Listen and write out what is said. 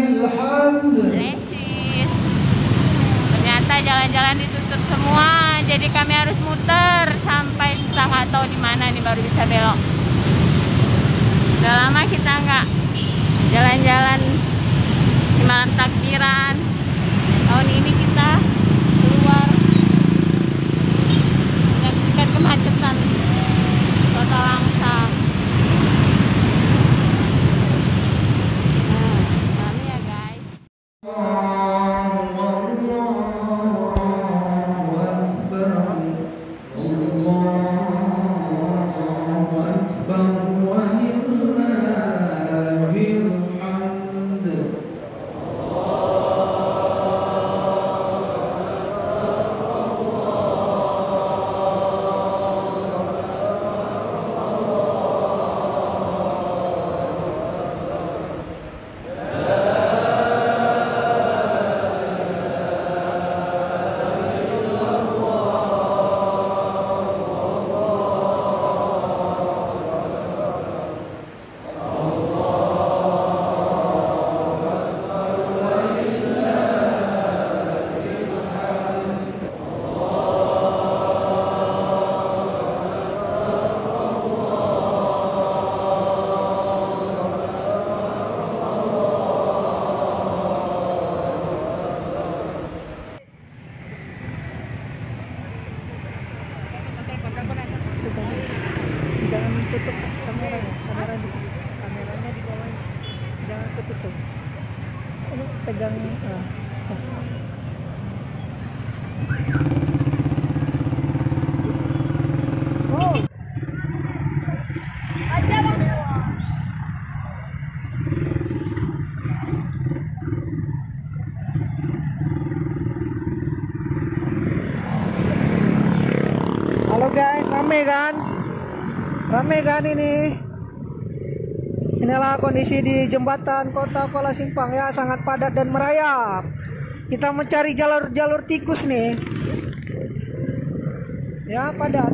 Lesis. Ternyata jalan-jalan ditutup semua, jadi kami harus muter sampai kita nggak tahu di mana nih baru bisa belok. Udah lama kita nggak jalan-jalan di malam takbiran. Tahun ini kita keluar menyaksikan kemacetan Kota Langsa. Kami ya guys. Jangan tutup kameranya, kameranya di bawah, jangan ketutup. Ini pegang. Oh. Halo guys, rame kan ini. Inilah kondisi di jembatan Kota Kuala Simpang ya, sangat padat dan merayap. Kita mencari jalur tikus nih. Ya, padat.